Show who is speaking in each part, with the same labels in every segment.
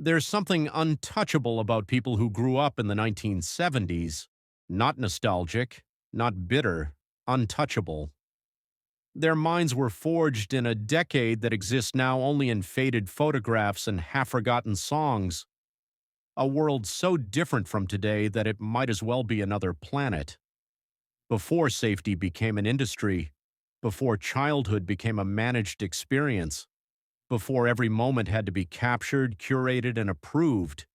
Speaker 1: There's something untouchable about people who grew up in the 1970s. Not nostalgic, not bitter, untouchable. Their minds were forged in a decade that exists now only in faded photographs and half-forgotten songs. A world so different from today that it might as well be another planet. Before safety became an industry, before childhood became a managed experience, before every moment had to be captured, curated, and approved.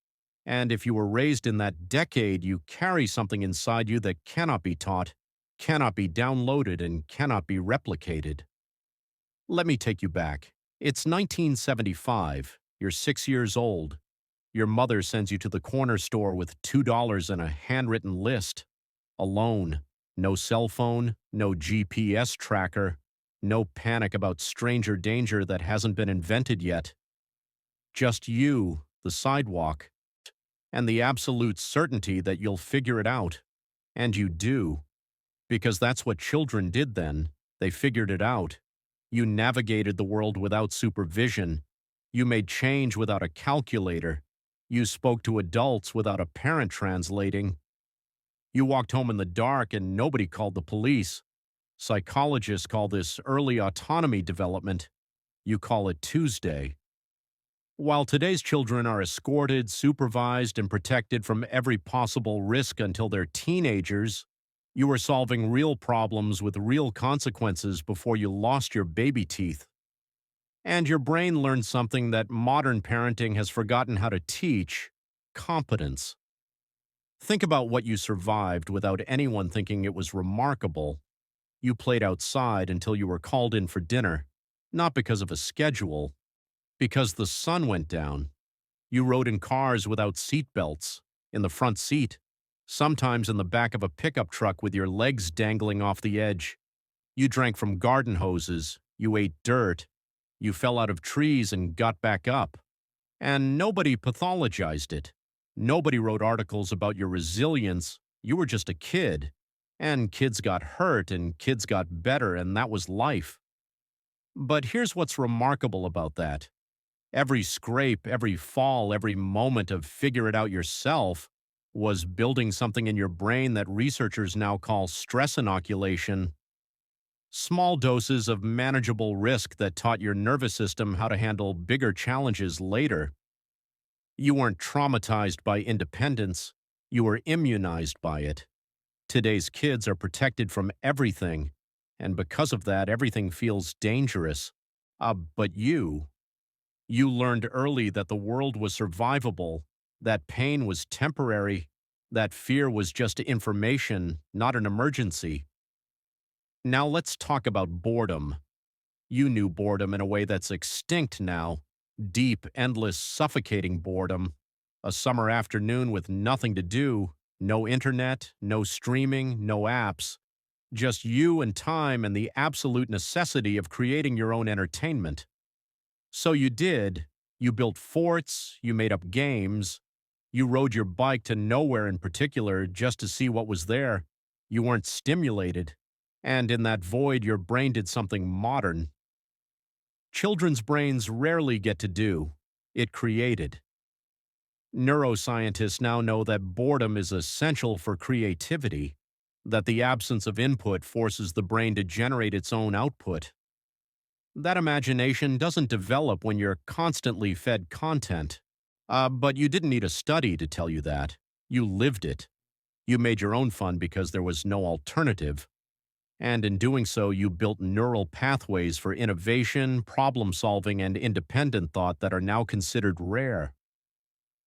Speaker 1: And if you were raised in that decade, you carry something inside you that cannot be taught, cannot be downloaded, and cannot be replicated. Let me take you back. It's 1975. You're 6 years old. Your mother sends you to the corner store with $2 and a handwritten list. Alone. No cell phone, no GPS tracker, no panic about stranger danger that hasn't been invented yet. Just you, the sidewalk, and the absolute certainty that you'll figure it out. And you do. Because that's what children did then. They figured it out. You navigated the world without supervision. You made change without a calculator. You spoke to adults without a parent translating. You walked home in the dark and nobody called the police. Psychologists call this early autonomy development. You call it Tuesday. While today's children are escorted, supervised, and protected from every possible risk until they're teenagers, you were solving real problems with real consequences before you lost your baby teeth. And your brain learned something that modern parenting has forgotten how to teach: competence. Think about what you survived without anyone thinking it was remarkable. You played outside until you were called in for dinner, not because of a schedule, because the sun went down. You rode in cars without seat belts, in the front seat, sometimes in the back of a pickup truck with your legs dangling off the edge. You drank from garden hoses, you ate dirt, you fell out of trees and got back up. And nobody pathologized it. Nobody wrote articles about your resilience. You were just a kid. And kids got hurt and kids got better, and that was life. But here's what's remarkable about that. Every scrape, every fall, every moment of figure it out yourself was building something in your brain that researchers now call stress inoculation. Small doses of manageable risk that taught your nervous system how to handle bigger challenges later. You weren't traumatized by independence. You were immunized by it. Today's kids are protected from everything, and because of that, everything feels dangerous. But you learned early that the world was survivable, that pain was temporary, that fear was just information, not an emergency. Now let's talk about boredom. You knew boredom in a way that's extinct now. Deep, endless, suffocating boredom. A summer afternoon with nothing to do, no internet, no streaming, no apps. Just you and time and the absolute necessity of creating your own entertainment. So you did. You built forts, you made up games, you rode your bike to nowhere in particular just to see what was there. You weren't stimulated. And in that void, your brain did something modern. Children's brains rarely get to do. It created. Neuroscientists now know that boredom is essential for creativity, that the absence of input forces the brain to generate its own output. That imagination doesn't develop when you're constantly fed content. But you didn't need a study to tell you that. You lived it. You made your own fun because there was no alternative. And in doing so, you built neural pathways for innovation, problem-solving, and independent thought that are now considered rare.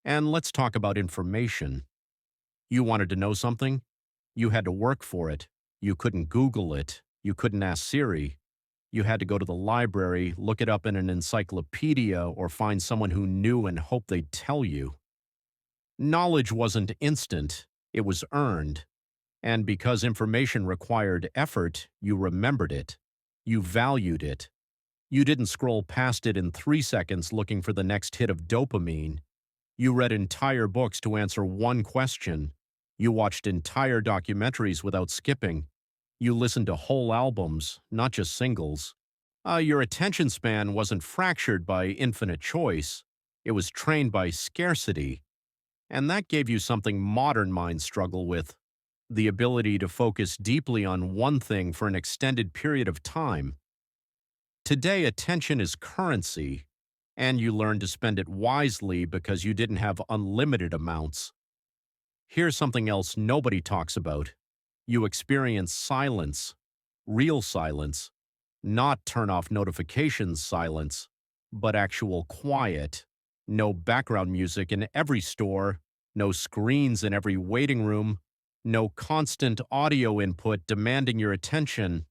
Speaker 1: And let's talk about information. You wanted to know something? You had to work for it. You couldn't Google it. You couldn't ask Siri. You had to go to the library, look it up in an encyclopedia, or find someone who knew and hope they'd tell you. Knowledge wasn't instant. It was earned. And because information required effort, you remembered it. You valued it. You didn't scroll past it in 3 seconds looking for the next hit of dopamine. You read entire books to answer one question. You watched entire documentaries without skipping. You listened to whole albums, not just singles. Your attention span wasn't fractured by infinite choice. It was trained by scarcity, and that gave you something modern minds struggle with: the ability to focus deeply on one thing for an extended period of time. Today, attention is currency, and you learn to spend it wisely because you didn't have unlimited amounts. Here's something else nobody talks about: you experience silence, real silence, not turn off notifications silence, but actual quiet. No background music in every store, no screens in every waiting room, no constant audio input demanding your attention.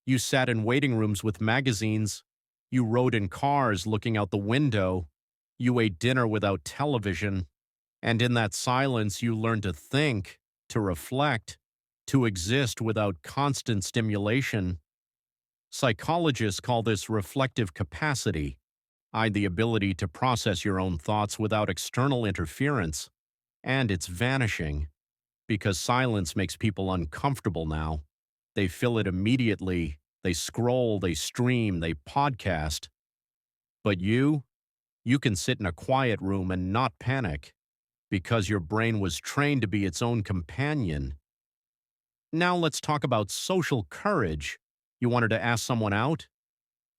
Speaker 1: You sat in waiting rooms with magazines. You rode in cars looking out the window. You ate dinner without television. And in that silence, you learned to think, to reflect, to exist without constant stimulation. Psychologists call this reflective capacity, the ability to process your own thoughts without external interference. And it's vanishing, because silence makes people uncomfortable now. They fill it immediately. They scroll, they stream, they podcast. But you can sit in a quiet room and not panic, because your brain was trained to be its own companion. Now let's talk about social courage. You wanted to ask someone out?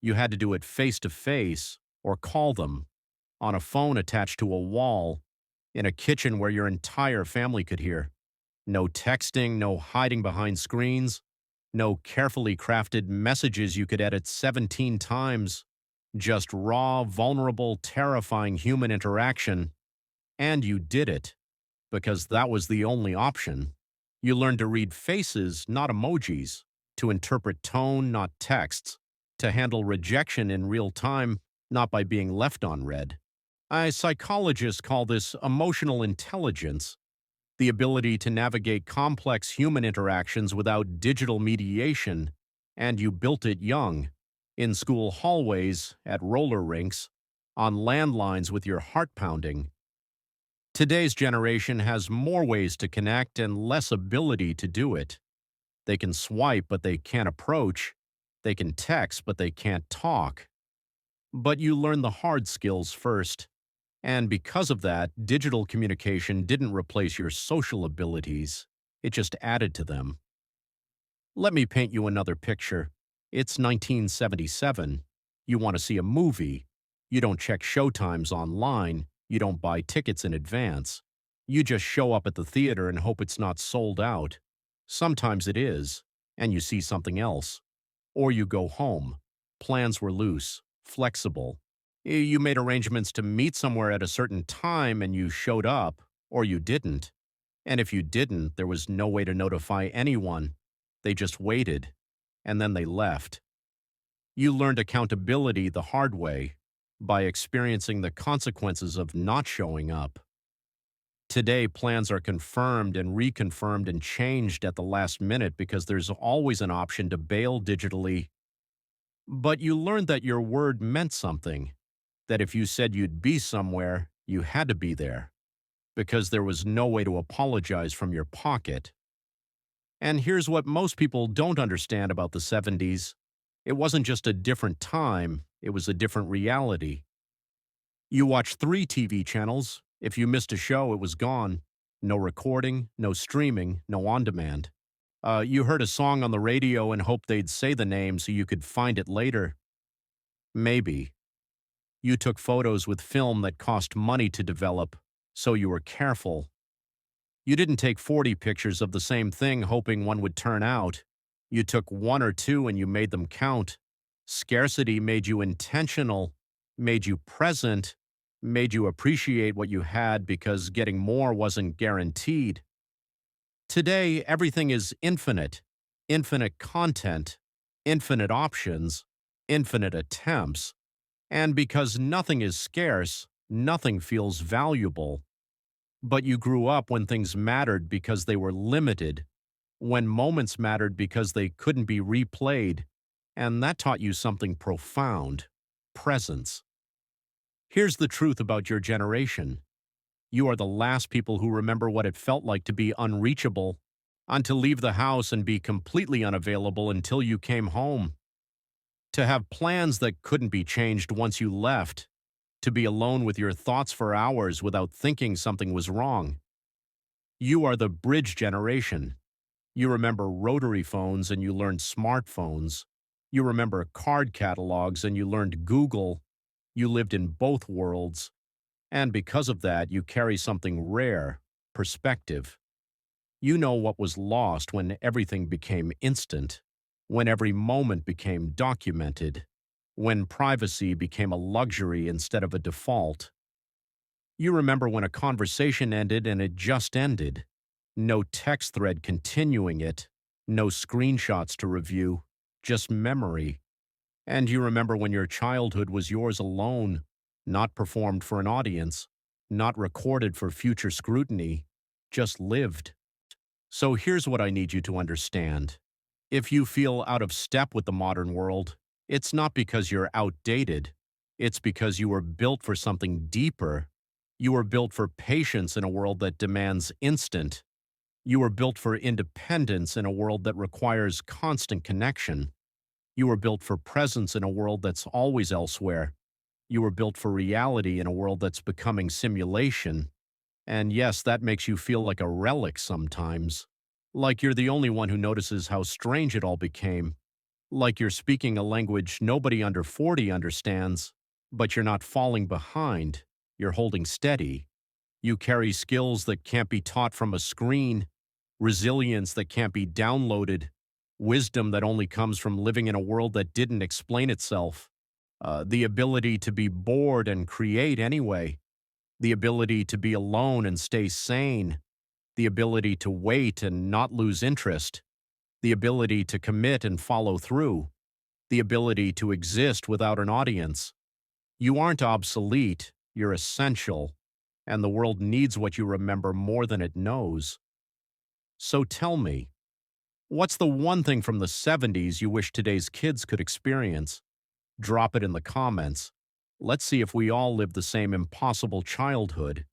Speaker 1: You had to do it face to face, or call them, on a phone attached to a wall, in a kitchen where your entire family could hear. No texting, no hiding behind screens, no carefully crafted messages you could edit 17 times. Just raw, vulnerable, terrifying human interaction. And you did it, because that was the only option. You learned to read faces, not emojis, to interpret tone, not texts, to handle rejection in real time, not by being left on read. Psychologists call this emotional intelligence, the ability to navigate complex human interactions without digital mediation, and you built it young, in school hallways, at roller rinks, on landlines with your heart pounding. Today's generation has more ways to connect and less ability to do it. They can swipe, but they can't approach. They can text, but they can't talk. But you learn the hard skills first. And because of that, digital communication didn't replace your social abilities. It just added to them. Let me paint you another picture. It's 1977. You want to see a movie. You don't check showtimes online. You don't buy tickets in advance. You just show up at the theater and hope it's not sold out. Sometimes it is, and you see something else. Or you go home. Plans were loose, flexible. You made arrangements to meet somewhere at a certain time and you showed up, or you didn't. And if you didn't, there was no way to notify anyone. They just waited, and then they left. You learned accountability the hard way, by experiencing the consequences of not showing up. Today, plans are confirmed and reconfirmed and changed at the last minute because there's always an option to bail digitally. But you learned that your word meant something, that if you said you'd be somewhere, you had to be there, because there was no way to apologize from your pocket. And here's what most people don't understand about the 70s. It wasn't just a different time, it was a different reality. You watched 3 TV channels. If you missed a show, it was gone. No recording, no streaming, no on-demand. You heard a song on the radio and hoped they'd say the name so you could find it later. Maybe. You took photos with film that cost money to develop, so you were careful. You didn't take 40 pictures of the same thing hoping one would turn out. You took 1 or 2 and you made them count. Scarcity made you intentional, made you present, made you appreciate what you had because getting more wasn't guaranteed. Today, everything is infinite. Infinite content, infinite options, infinite attempts. And because nothing is scarce, nothing feels valuable. But you grew up when things mattered because they were limited, when moments mattered because they couldn't be replayed, and that taught you something profound: presence. Here's the truth about your generation. You are the last people who remember what it felt like to be unreachable, and to leave the house and be completely unavailable until you came home. To have plans that couldn't be changed once you left, to be alone with your thoughts for hours without thinking something was wrong. You are the bridge generation. You remember rotary phones and you learned smartphones. You remember card catalogs and you learned Google. You lived in both worlds. And because of that, you carry something rare, perspective. You know what was lost when everything became instant, when every moment became documented, when privacy became a luxury instead of a default. You remember when a conversation ended and it just ended. No text thread continuing it, no screenshots to review, just memory. And you remember when your childhood was yours alone, not performed for an audience, not recorded for future scrutiny, just lived. So here's what I need you to understand. If you feel out of step with the modern world, it's not because you're outdated. It's because you were built for something deeper. You were built for patience in a world that demands instant. You were built for independence in a world that requires constant connection. You were built for presence in a world that's always elsewhere. You were built for reality in a world that's becoming simulation. And yes, that makes you feel like a relic sometimes. Like you're the only one who notices how strange it all became. Like you're speaking a language nobody under 40 understands, but you're not falling behind. You're holding steady. You carry skills that can't be taught from a screen, resilience that can't be downloaded, wisdom that only comes from living in a world that didn't explain itself, the ability to be bored and create anyway, the ability to be alone and stay sane, the ability to wait and not lose interest, the ability to commit and follow through, the ability to exist without an audience. You aren't obsolete, you're essential, and the world needs what you remember more than it knows. So tell me, what's the one thing from the 70s you wish today's kids could experience? Drop it in the comments. Let's see if we all live the same impossible childhood.